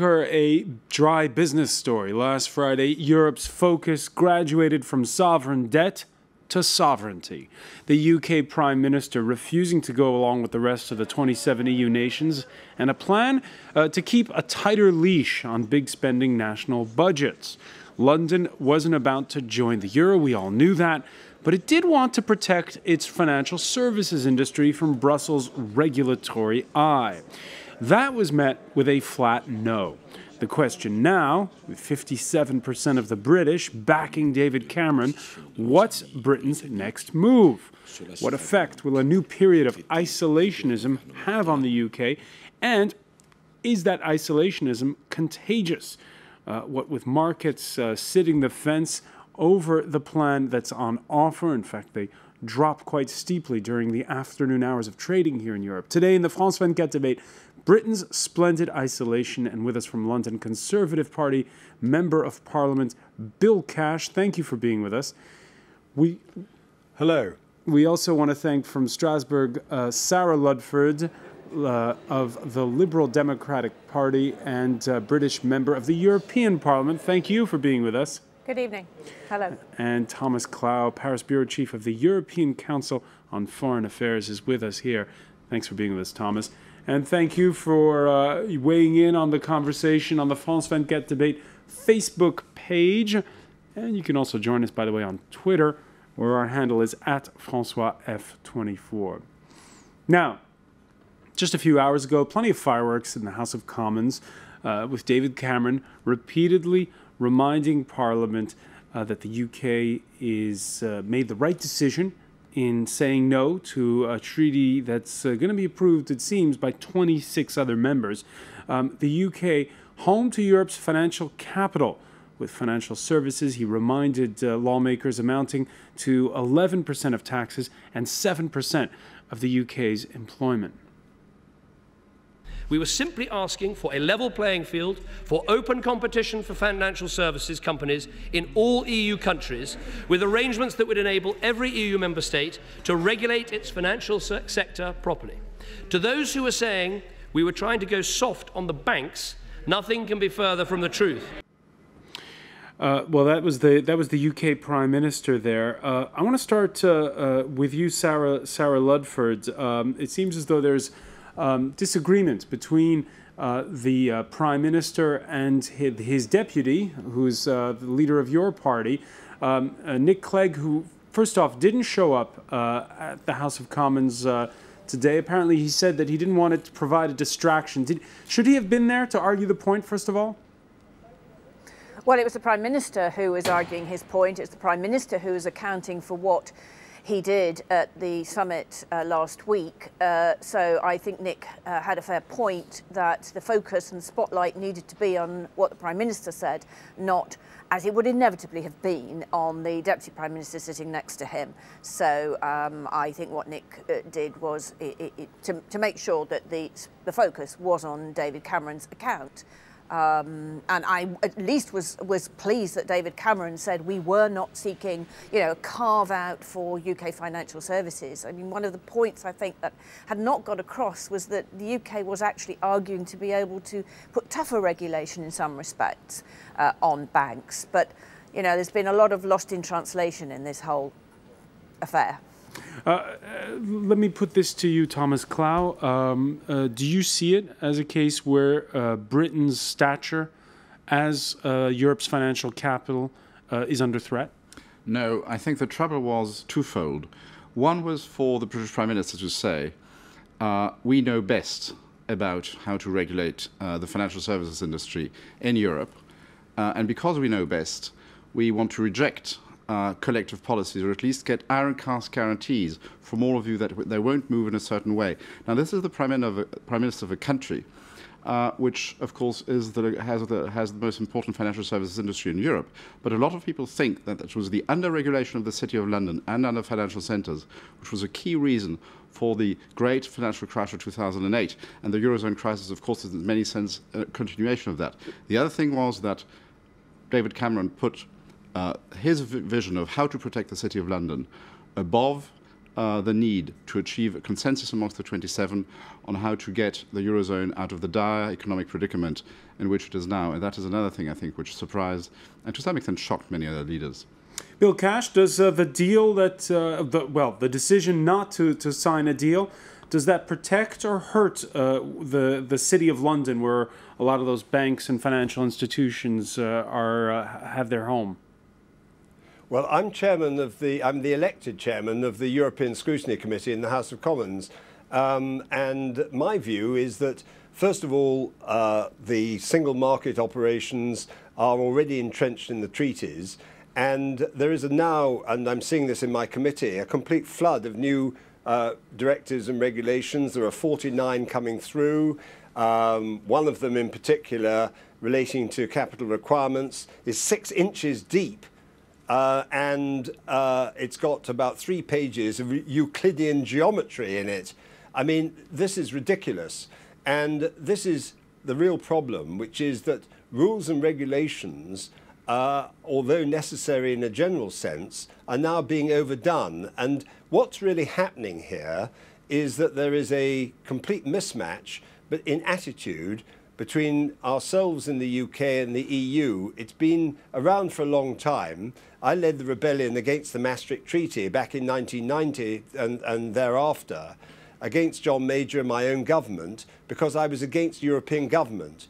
A dry business story. Last Friday, Europe's focus graduated from sovereign debt to sovereignty. The UK Prime Minister refusing to go along with the rest of the 27 EU nations, and a plan to keep a tighter leash on big spending national budgets. London wasn't about to join the euro, we all knew that, but it did want to protect its financial services industry from Brussels' regulatory eye. That was met with a flat no. The question now, with 57% of the British backing David Cameron, what's Britain's next move? What effect will a new period of isolationism have on the UK? And is that isolationism contagious? What with markets sitting the fence over the plan that's on offer. In fact, they dropped quite steeply during the afternoon hours of trading here in Europe. Today in the François Picard debate, Britain's splendid isolation, and with us from London, Conservative Party Member of Parliament Bill Cash. Thank you for being with us. Hello. We also want to thank from Strasbourg Sarah Ludford of the Liberal Democratic Party and British Member of the European Parliament. Thank you for being with us. Good evening. Hello. And Thomas Clow, Paris Bureau Chief of the European Council on Foreign Affairs, is with us here. Thanks for being with us, Thomas. And thank you for weighing in on the conversation on the François Picard debate Facebook page. And you can also join us, by the way, on Twitter, where our handle is @FrancoisF24. Now, just a few hours ago, plenty of fireworks in the House of Commons with David Cameron repeatedly reminding Parliament that the UK is made the right decision in saying no to a treaty that's going to be approved, it seems, by 26 other members. The UK, home to Europe's financial capital with financial services, he reminded lawmakers amounting to 11% of taxes and 7% of the UK's employment. We were simply asking for a level playing field for open competition for financial services companies in all EU countries, with arrangements that would enable every EU member state to regulate its financial sector properly. To those who are saying we were trying to go soft on the banks, nothing can be further from the truth. Well, that was the UK Prime Minister there. I want to start with you, Sarah Ludford. It seems as though there's disagreement between the Prime Minister and his deputy, who's the leader of your party, Nick Clegg, who, first off, didn't show up at the House of Commons today. Apparently, he said that he didn't want it to provide a distraction. Should he have been there to argue the point, first of all? Well, it was the Prime Minister who was arguing his point. It's the Prime Minister who was accounting for what he did at the summit last week. So I think Nick had a fair point that the focus and spotlight needed to be on what the Prime Minister said, not, as it would inevitably have been, on the Deputy Prime Minister sitting next to him. So I think what Nick did was to make sure that the focus was on David Cameron's account. And I at least was pleased that David Cameron said we were not seeking, a carve out for UK financial services. I mean, one of the points I think that had not got across was that the UK was actually arguing to be able to put tougher regulation in some respects on banks. But, there's been a lot of lost in translation in this whole affair. Let me put this to you, Thomas Clow. Do you see it as a case where Britain's stature as Europe's financial capital is under threat? No, I think the trouble was twofold. One was for the British Prime Minister to say, we know best about how to regulate the financial services industry in Europe. And because we know best, we want to reject collective policies, or at least get iron-cast guarantees from all of you that they won't move in a certain way. Now, this is the Prime Minister of a country which, of course, has the most important financial services industry in Europe. But a lot of people think that it was the under-regulation of the City of London and under financial centres, which was a key reason for the great financial crash of 2008. And the Eurozone crisis, of course, is in many sense a continuation of that. The other thing was that David Cameron put his vision of how to protect the City of London above the need to achieve a consensus amongst the 27 on how to get the Eurozone out of the dire economic predicament in which it is now. And that is another thing, I think, which surprised and to some extent shocked many other leaders. Bill Cash, does the deal that, the decision not to sign a deal, does that protect or hurt the City of London, where a lot of those banks and financial institutions have their home? Well, I'm the elected chairman of the European Scrutiny Committee in the House of Commons, and my view is that, first of all, the single market operations are already entrenched in the treaties, and there is now, and I'm seeing this in my committee, a complete flood of new directives and regulations. There are 49 coming through. One of them in particular, relating to capital requirements, is 6 inches deep. And it's got about 3 pages of Euclidean geometry in it. I mean, this is ridiculous. And this is the real problem, which is that rules and regulations, although necessary in a general sense, are now being overdone. And what's really happening here is that there is a complete mismatch but in attitude between ourselves in the UK and the EU. It's been around for a long time. I led the rebellion against the Maastricht Treaty back in 1990 and thereafter, against John Major and my own government, because I was against European government.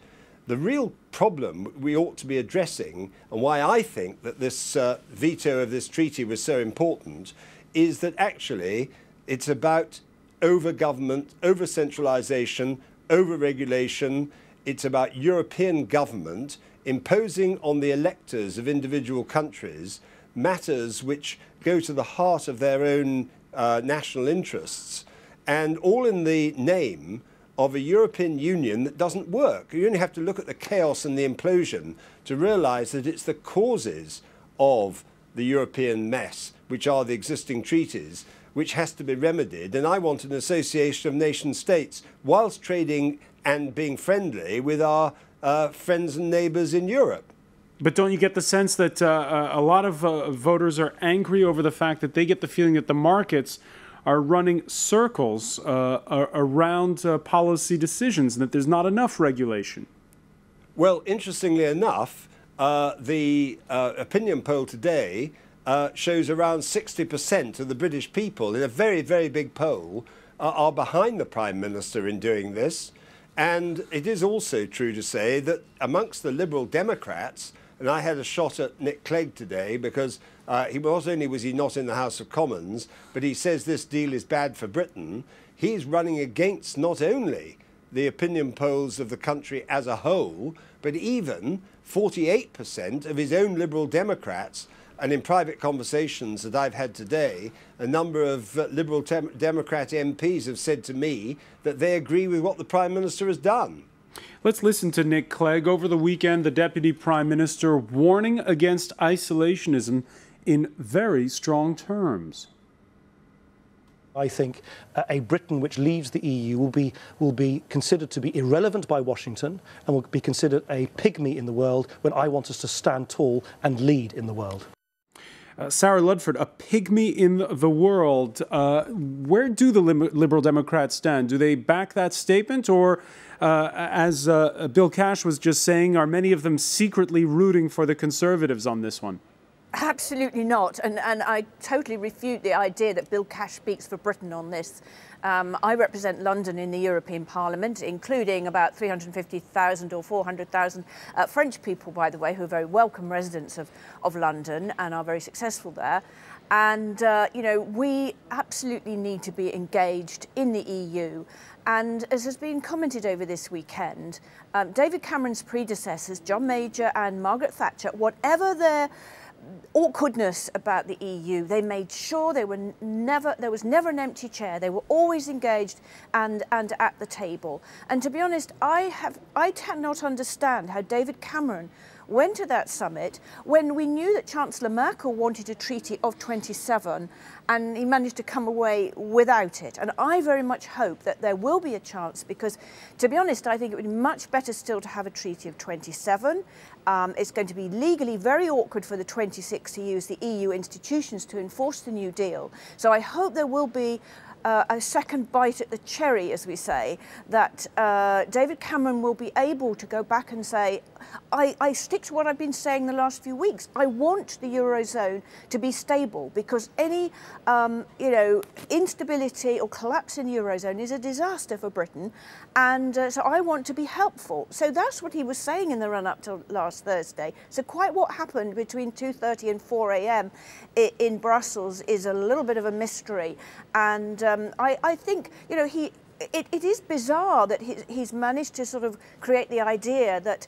The real problem we ought to be addressing, and why I think that this veto of this treaty was so important, is that actually it's about over-government, over-centralisation, over-regulation. It's about European government imposing on the electors of individual countries matters which go to the heart of their own national interests, and all in the name of a European Union that doesn't work. You only have to look at the chaos and the implosion to realise that it's the causes of the European mess, which are the existing treaties, which has to be remedied. And I want an association of nation states whilst trading and being friendly with our friends and neighbours in Europe. But don't you get the sense that a lot of voters are angry over the fact that they get the feeling that the markets are running circles around policy decisions and that there's not enough regulation? Well, interestingly enough, the opinion poll today shows around 60% of the British people, in a very, very big poll, are behind the Prime Minister in doing this. And it is also true to say that amongst the Liberal Democrats, and I had a shot at Nick Clegg today because he not only was he not in the House of Commons, but he says this deal is bad for Britain. He's running against not only the opinion polls of the country as a whole, but even 48% of his own Liberal Democrats. And in private conversations that I've had today, a number of Liberal Democrat MPs have said to me that they agree with what the Prime Minister has done. Let's listen to Nick Clegg. Over the weekend, the Deputy Prime Minister warning against isolationism in very strong terms. I think a Britain which leaves the EU will be considered to be irrelevant by Washington and will be considered a pygmy in the world when I want us to stand tall and lead in the world. Sarah Ludford, a pygmy in the world. Where do the Liberal Democrats stand? Do they back that statement, or, as Bill Cash was just saying, are many of them secretly rooting for the Conservatives on this one? Absolutely not, and I totally refute the idea that Bill Cash speaks for Britain on this. I represent London in the European Parliament, including about 350,000 or 400,000 French people, by the way, who are very welcome residents of London and are very successful there. And, you know, we absolutely need to be engaged in the EU. And as has been commented over this weekend, David Cameron's predecessors, John Major and Margaret Thatcher, whatever their awkwardness about the EU, they made sure there was never an empty chair. They were always engaged and at the table. And to be honest, I cannot understand how David Cameron went to that summit when we knew that Chancellor Merkel wanted a treaty of 27 and he managed to come away without it. And I very much hope that there will be a chance because, to be honest, I think it would be much better still to have a treaty of 27. It's going to be legally very awkward for the 26 to use the EU institutions to enforce the New Deal. So I hope there will be a second bite at the cherry, as we say, that David Cameron will be able to go back and say, I stick to what I've been saying the last few weeks. I want the Eurozone to be stable because any instability or collapse in the Eurozone is a disaster for Britain. And so I want to be helpful. So that's what he was saying in the run-up to last Thursday. So quite what happened between 2:30 and 4 a.m. in Brussels is a little bit of a mystery. And I think, it is bizarre that he's managed to sort of create the idea that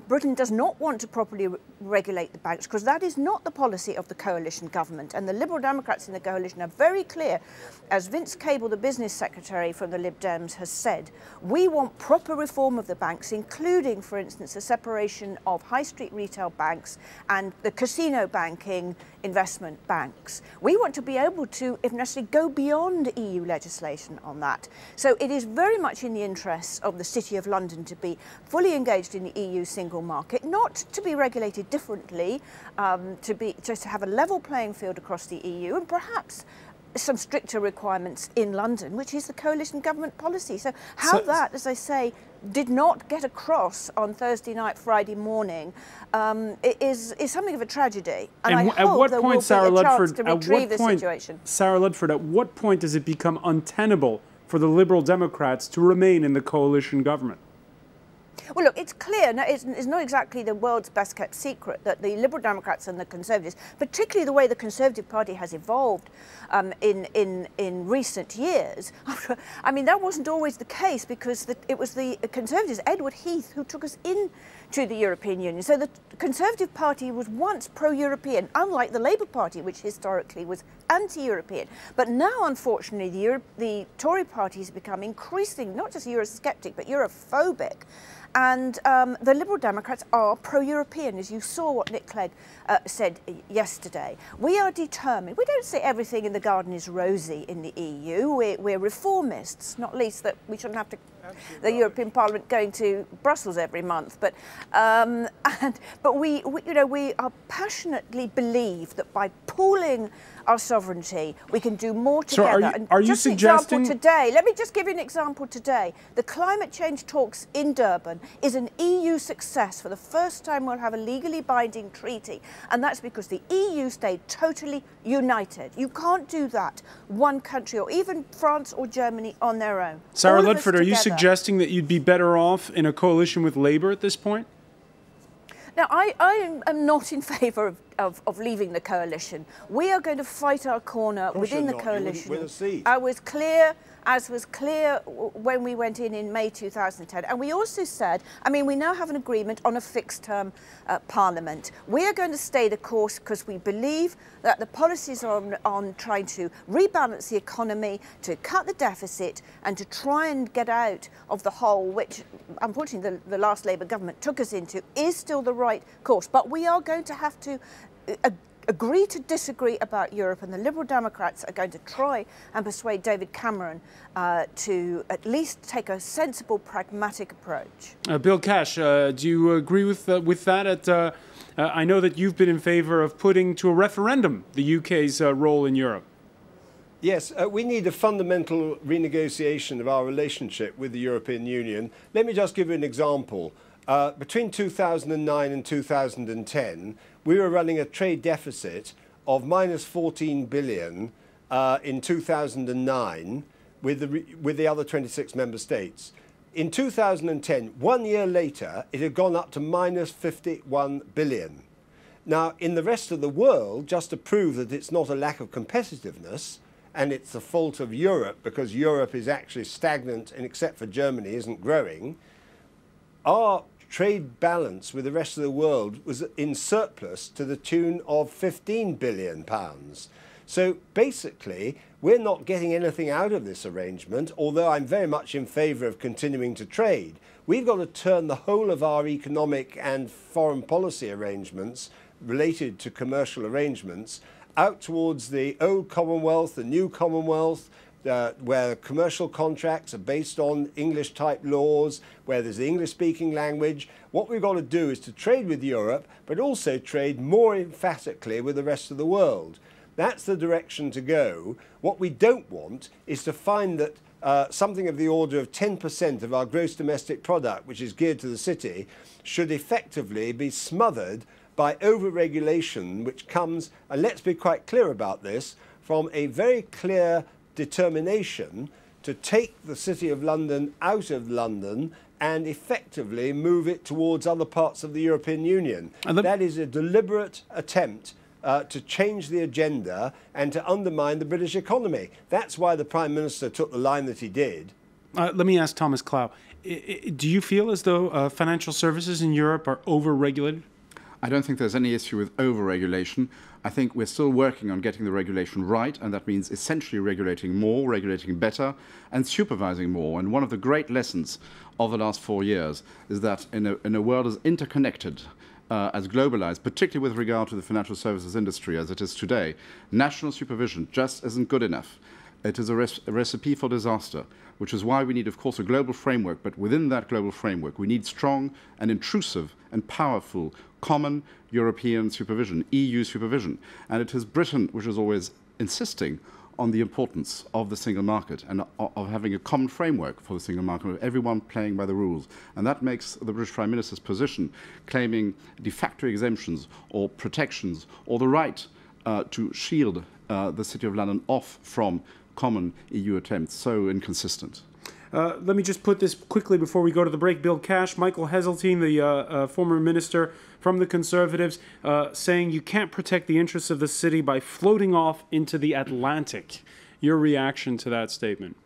Britain does not want to properly regulate the banks, because that is not the policy of the coalition government. And the Liberal Democrats in the coalition are very clear, as Vince Cable, the business secretary from the Lib Dems, has said, we want proper reform of the banks, including, for instance, a separation of high street retail banks and the casino banking investment banks. We want to be able to, if necessary, go beyond EU legislation on that. So it is very much in the interests of the City of London to be fully engaged in the EU single market, not to be regulated differently, to have a level playing field across the EU, and perhaps some stricter requirements in London, which is the coalition government policy. So that, as I say, did not get across on Thursday night, Friday morning, is something of a tragedy. And I hope there will be a chance to retrieve the situation. Sarah Ludford, at what point does it become untenable for the Liberal Democrats to remain in the coalition government? Well, look, it's clear, it's not exactly the world's best kept secret that the Liberal Democrats and the Conservatives, particularly the way the Conservative Party has evolved in recent years, I mean, that wasn't always the case because it was the Conservatives, Edward Heath, who took us into the European Union. So the Conservative Party was once pro-European, unlike the Labour Party, which historically was anti-European. But now, unfortunately, the Tory party has become increasingly not just Eurosceptic, but Europhobic. And the Liberal Democrats are pro-European, as you saw what Nick Clegg said yesterday. We are determined. We don't say everything in the garden is rosy in the EU. We're reformists, not least that we shouldn't have to the European Parliament going to Brussels every month. But we are passionately believe that by pooling our sovereignty, we can do more together. So are you suggesting today? Let me just give you an example today. The climate change talks in Durban is an EU success. For the first time, we'll have a legally binding treaty, and that's because the EU stayed totally united. You can't do that, one country or even France or Germany on their own. Sarah Ludford, are you suggesting that you'd be better off in a coalition with Labour at this point? Now, I am not in favour of leaving the coalition. We are going to fight our corner within the coalition. Win a seat. As was clear when we went in May 2010. And we also said, I mean, we now have an agreement on a fixed-term parliament. We are going to stay the course because we believe that the policies on trying to rebalance the economy, to cut the deficit, and to try and get out of the hole, which unfortunately the last Labour government took us into, is still the right course. But we are going to have to agree to disagree about Europe, and the Liberal Democrats are going to try and persuade David Cameron to at least take a sensible, pragmatic approach. Bill Cash, do you agree with that? I know that you've been in favour of putting to a referendum the UK's role in Europe. Yes, we need a fundamental renegotiation of our relationship with the European Union. Let me just give you an example. Between 2009 and 2010, we were running a trade deficit of minus 14 billion in 2009 with the other 26 member states. In 2010, 1 year later, it had gone up to minus 51 billion. Now, in the rest of the world, just to prove that it's not a lack of competitiveness, and it's the fault of Europe because Europe is actually stagnant and except for Germany isn't growing, our trade balance with the rest of the world was in surplus to the tune of £15 billion. So basically, we're not getting anything out of this arrangement, although I'm very much in favour of continuing to trade. We've got to turn the whole of our economic and foreign policy arrangements related to commercial arrangements out towards the old Commonwealth, the new Commonwealth, where commercial contracts are based on English-type laws, where there's the English-speaking language. What we've got to do is to trade with Europe, but also trade more emphatically with the rest of the world. That's the direction to go. What we don't want is to find that something of the order of 10% of our gross domestic product, which is geared to the city, should effectively be smothered by over-regulation, which comes, and let's be quite clear about this, from a very clear determination to take the City of London out of London and effectively move it towards other parts of the European Union. That is a deliberate attempt to change the agenda and to undermine the British economy. That's why the Prime Minister took the line that he did. Let me ask Thomas Clow, do you feel as though financial services in Europe are over-regulated? I don't think there's any issue with over-regulation. I think we're still working on getting the regulation right, and that means essentially regulating more, regulating better, and supervising more. And one of the great lessons of the last 4 years is that in a world as interconnected, as globalized, particularly with regard to the financial services industry as it is today, national supervision just isn't good enough. It is a recipe for disaster, which is why we need, of course, a global framework. But within that global framework, we need strong and intrusive and powerful common European supervision, EU supervision. And it is Britain which is always insisting on the importance of the single market and of having a common framework for the single market, with everyone playing by the rules. And that makes the British Prime Minister's position, claiming de facto exemptions or protections or the right to shield the City of London off from common EU attempts, so inconsistent. Let me just put this quickly before we go to the break. Bill Cash, Michael Heseltine, the former minister from the Conservatives, saying you can't protect the interests of the city by floating off into the Atlantic. Your reaction to that statement?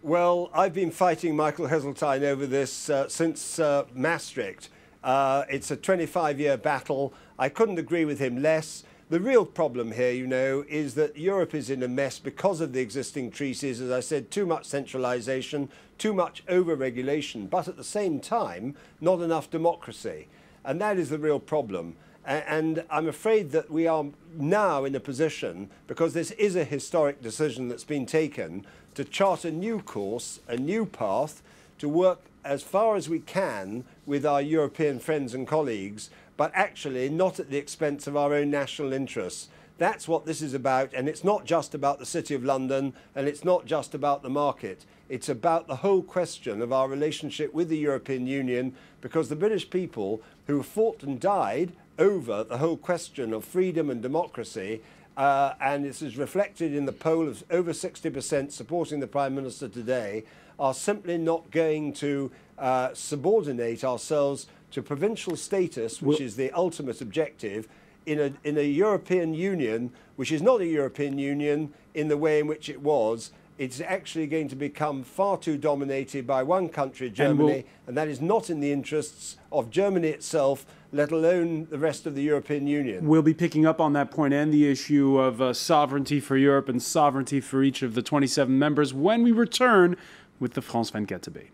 Well, I've been fighting Michael Heseltine over this since Maastricht. It's a 25-year battle. I couldn't agree with him less. The real problem here, you know, is that Europe is in a mess because of the existing treaties. As I said, too much centralisation, too much over-regulation, but at the same time, not enough democracy. And that is the real problem. And I'm afraid that we are now in a position, because this is a historic decision that's been taken, to chart a new course, a new path, to work as far as we can with our European friends and colleagues, but actually not at the expense of our own national interests. That's what this is about, and it's not just about the City of London, and it's not just about the market. It's about the whole question of our relationship with the European Union, because the British people who have fought and died over the whole question of freedom and democracy, and this is reflected in the poll of over 60% supporting the Prime Minister today, are simply not going to subordinate ourselves to provincial status, which is the ultimate objective, in a European Union, which is not a European Union in the way in which it was. It's actually going to become far too dominated by one country, Germany, and that is not in the interests of Germany itself, let alone the rest of the European Union. We'll be picking up on that point and the issue of sovereignty for Europe and sovereignty for each of the 27 members when we return with the France 24 debate.